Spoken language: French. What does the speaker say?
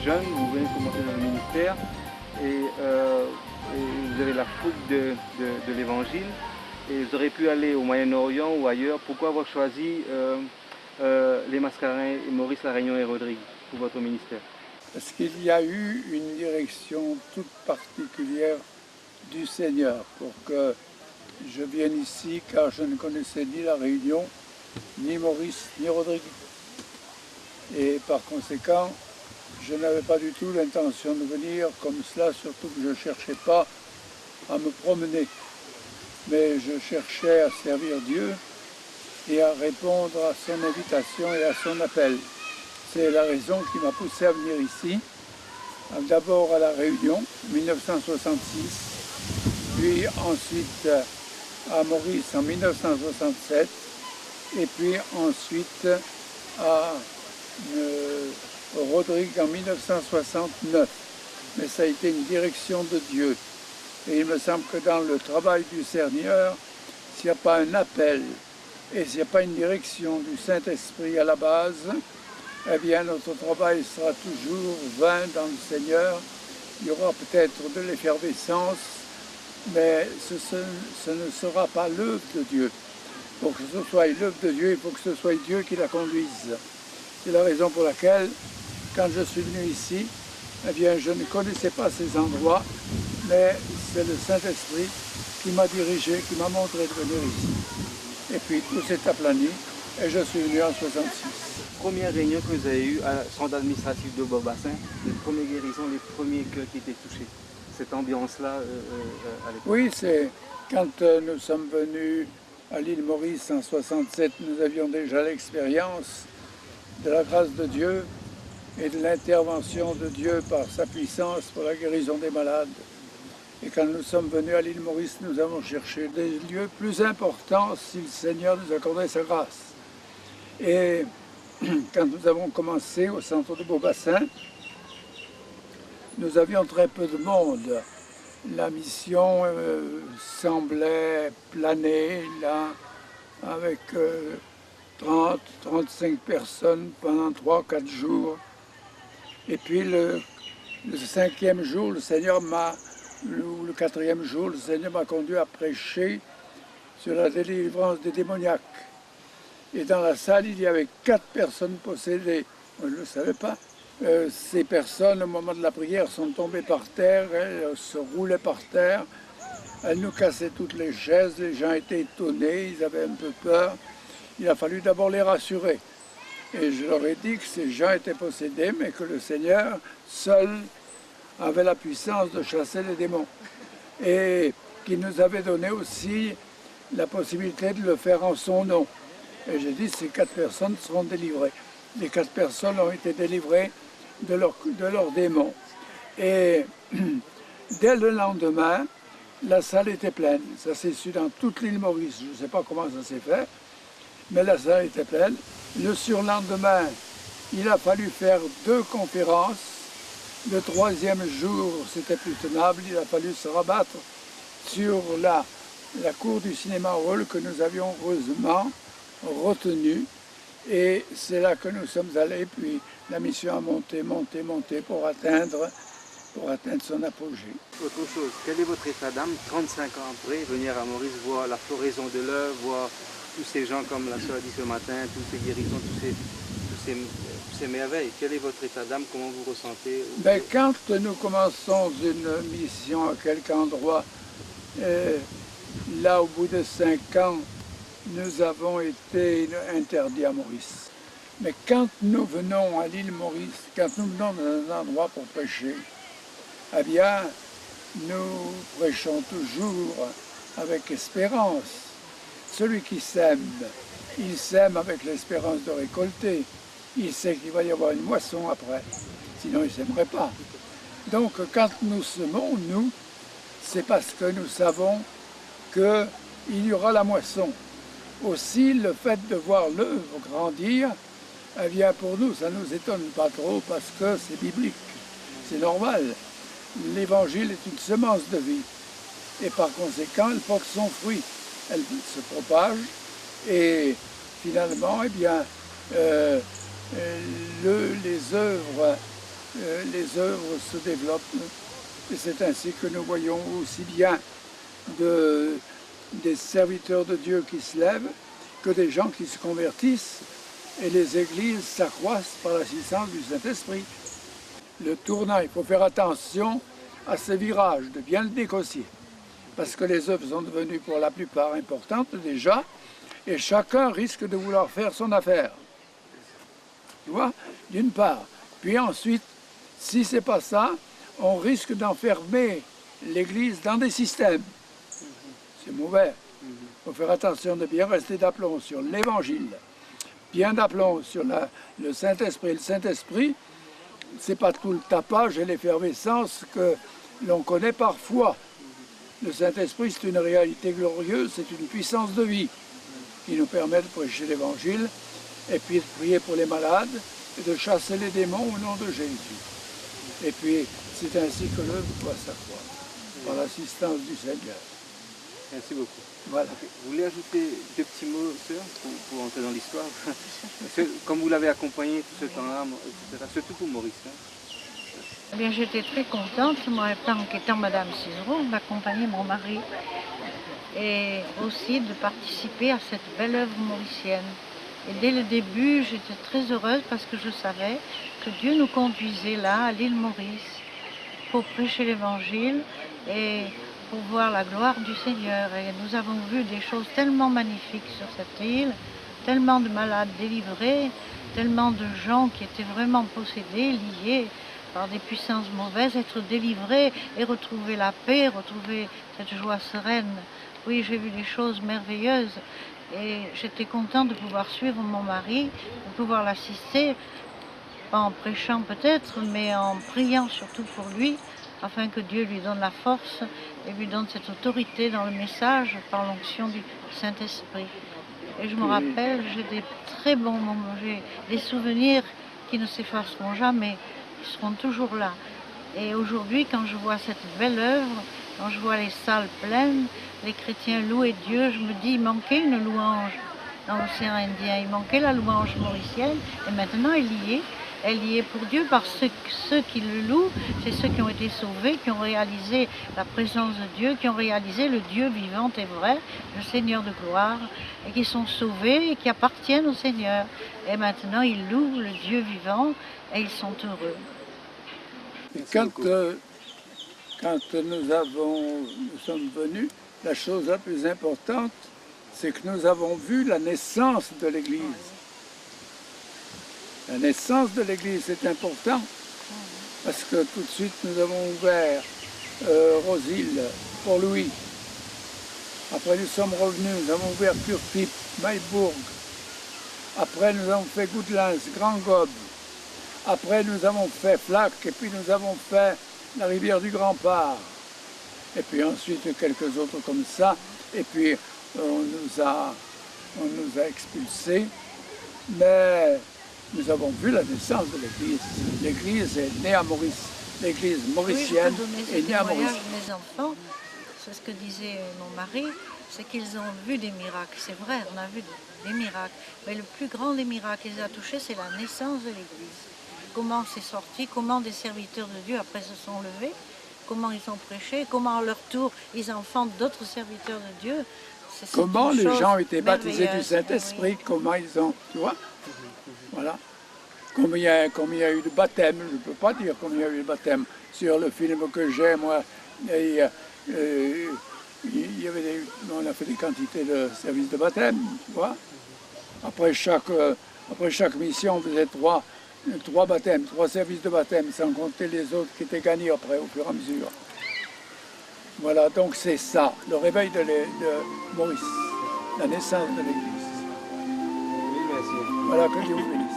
jeune, vous venez de commencer dans le ministère et vous avez la fougue de l'Évangile et vous aurez pu aller au Moyen-Orient ou ailleurs. Pourquoi avoir choisi les Mascarins, Maurice Laragnon et Rodrigue pour votre ministère? Parce qu'il y a eu une direction toute particulière du Seigneur pour que je vienne ici, car je ne connaissais ni La Réunion, ni Maurice, ni Rodrigue. Et par conséquent, je n'avais pas du tout l'intention de venir comme cela, surtout que je ne cherchais pas à me promener. Mais je cherchais à servir Dieu et à répondre à son invitation et à son appel. C'est la raison qui m'a poussé à venir ici, d'abord à La Réunion, 1966, puis ensuite à Maurice en 1967, et puis ensuite à Rodrigue en 1969. Mais ça a été une direction de Dieu. Et il me semble que dans le travail du Seigneur, s'il n'y a pas un appel et s'il n'y a pas une direction du Saint-Esprit à la base, eh bien notre travail sera toujours vain dans le Seigneur. Il y aura peut-être de l'effervescence, mais ce ne sera pas l'œuvre de Dieu. Pour que ce soit l'œuvre de Dieu, il faut que ce soit Dieu qui la conduise. C'est la raison pour laquelle, quand je suis venu ici, eh bien, je ne connaissais pas ces endroits, mais c'est le Saint-Esprit qui m'a dirigé, qui m'a montré de venir ici. Et puis tout s'est aplani et je suis venu en 66. Première réunion que vous avez eue à centre administratif de Beaubassin, les premières guérisons, les premiers cœurs qui étaient touchés. Cette ambiance-là à l'époque. Oui, c'est quand nous sommes venus à l'île Maurice en 67, nous avions déjà l'expérience de la grâce de Dieu et de l'intervention de Dieu par sa puissance pour la guérison des malades. Et quand nous sommes venus à l'île Maurice, nous avons cherché des lieux plus importants si le Seigneur nous accordait sa grâce. Et quand nous avons commencé au centre de Beaubassin, nous avions très peu de monde. La mission semblait planer là avec 30-35 personnes pendant 3-4 jours. Et puis le 5e jour, le Seigneur m'a, ou le 4e jour, le Seigneur m'a conduit à prêcher sur la délivrance des démoniaques. Et dans la salle, il y avait 4 personnes possédées. Moi, je ne le savais pas. Ces personnes, au moment de la prière, sont tombées par terre, elles se roulaient par terre, elles nous cassaient toutes les chaises, les gens étaient étonnés, ils avaient un peu peur. Il a fallu d'abord les rassurer. Et je leur ai dit que ces gens étaient possédés, mais que le Seigneur seul avait la puissance de chasser les démons. Et qu'il nous avait donné aussi la possibilité de le faire en son nom. Et j'ai dit, ces 4 personnes seront délivrées. Les 4 personnes ont été délivrées de leurs démons. Et dès le lendemain, la salle était pleine. Ça s'est su dans toute l'île Maurice. Je ne sais pas comment ça s'est fait, mais la salle était pleine. Le surlendemain, il a fallu faire 2 conférences. Le 3e jour, c'était plus tenable. Il a fallu se rabattre sur la cour du cinéma hall que nous avions heureusement retenu. Et c'est là que nous sommes allés, puis la mission a monté pour atteindre son apogée. Autre chose, quel est votre état d'âme 35 ans après, venir à Maurice, voir la floraison de l'œuvre, voir tous ces gens comme la soeur a dit ce matin, toutes ces guérisons, toutes ces merveilles. Quel est votre état d'âme? Comment vous ressentez? Ben, quand nous commençons une mission à quelque endroit, là au bout de 5 ans, nous avons été interdits à Maurice. Mais quand nous venons à l'île Maurice, quand nous venons dans un endroit pour prêcher, eh bien, nous prêchons toujours avec espérance. Celui qui sème, il sème avec l'espérance de récolter. Il sait qu'il va y avoir une moisson après, sinon il ne sèmerait pas. Donc quand nous semons, nous, c'est parce que nous savons qu'il y aura la moisson. Aussi, le fait de voir l'œuvre grandir, eh bien pour nous, ça ne nous étonne pas trop parce que c'est biblique, c'est normal. L'évangile est une semence de vie et par conséquent, elle porte son fruit. Elle se propage et finalement, eh bien, les œuvres les œuvres se développent. Et c'est ainsi que nous voyons aussi bien des serviteurs de Dieu qui se lèvent que des gens qui se convertissent et les églises s'accroissent par l'assistance du Saint-Esprit. Le tournant, il faut faire attention à ce virage, de bien le négocier. Parce que les œuvres sont devenues pour la plupart importantes déjà, et chacun risque de vouloir faire son affaire. Tu vois, d'une part. Puis ensuite, si c'est pas ça, on risque d'enfermer l'Église dans des systèmes. C'est mauvais. Il faut faire attention de bien rester d'aplomb sur l'Évangile, bien d'aplomb sur le Saint-Esprit. Le Saint-Esprit, c'est pas tout le tapage et l'effervescence que l'on connaît parfois. Le Saint-Esprit, c'est une réalité glorieuse, c'est une puissance de vie qui nous permet de prêcher l'Évangile et puis de prier pour les malades et de chasser les démons au nom de Jésus. Et puis, c'est ainsi que l'œuvre doit s'accroître, par l'assistance du Seigneur. Merci beaucoup. Voilà. Vous voulez ajouter deux petits mots, sœur, pour entrer dans l'histoire? Comme vous l'avez accompagné tout ce temps-là, etc., surtout pour Maurice. Eh bien, j'étais très contente, moi, étant Madame Cizereau, d'accompagner mon mari et aussi de participer à cette belle œuvre mauricienne. Et dès le début, j'étais très heureuse parce que je savais que Dieu nous conduisait là, à l'île Maurice, pour prêcher l'Évangile et pour voir la gloire du Seigneur. Et nous avons vu des choses tellement magnifiques sur cette île, tellement de malades délivrés, tellement de gens qui étaient vraiment possédés, liés par des puissances mauvaises, être délivrés et retrouver la paix, retrouver cette joie sereine. Oui, j'ai vu des choses merveilleuses et j'étais contente de pouvoir suivre mon mari, de pouvoir l'assister, pas en prêchant peut-être, mais en priant surtout pour lui, afin que Dieu lui donne la force et lui donne cette autorité dans le message par l'onction du Saint-Esprit. Et je me rappelle, j'ai des très bons moments, j'ai des souvenirs qui ne s'effaceront jamais, qui seront toujours là. Et aujourd'hui, quand je vois cette belle œuvre, quand je vois les salles pleines, les chrétiens louer Dieu, je me dis, il manquait une louange dans l'océan Indien, il manquait la louange mauricienne, et maintenant elle y est pour Dieu, parce que ceux qui le louent, c'est ceux qui ont été sauvés, qui ont réalisé la présence de Dieu, qui ont réalisé le Dieu vivant et vrai, le Seigneur de gloire, et qui sont sauvés et qui appartiennent au Seigneur. Et maintenant, ils louent le Dieu vivant et ils sont heureux. Et quand nous sommes venus, la chose la plus importante, c'est que nous avons vu la naissance de l'Église. La naissance de l'Église, c'est important, parce que tout de suite, nous avons ouvert Rosille pour Louis. Après, nous sommes revenus, nous avons ouvert Curpip, Maïbourg. Après, nous avons fait Goudelins, Grand Gobe. Après, nous avons fait Flac, et puis nous avons fait la rivière du Grand Part. Et puis ensuite, quelques autres comme ça. Et puis, on nous a expulsés. Mais nous avons vu la naissance de l'Église. L'Église est née à Maurice. L'Église mauricienne est née à Maurice. Mes enfants, c'est ce que disait mon mari, c'est qu'ils ont vu des miracles. C'est vrai, on a vu des miracles. Mais le plus grand des miracles qu'ils ont touché, c'est la naissance de l'Église. Comment c'est sorti, comment des serviteurs de Dieu après se sont levés, comment ils ont prêché, comment à leur tour ils enfantent d'autres serviteurs de Dieu. Comment les gens ont été baptisés du Saint-Esprit, oui. Comment ils ont, tu vois, voilà. Combien il y a eu de baptême, je ne peux pas dire combien il y a eu de baptême. Sur le film que j'ai, moi, on a fait des quantités de services de baptême, tu vois. Après chaque mission, on faisait trois baptêmes, 3 services de baptême, sans compter les autres qui étaient gagnés après, au fur et à mesure. Voilà, donc c'est ça, le réveil de Maurice, la naissance de l'Église. Oui, merci. Voilà, que Dieu vous bénisse.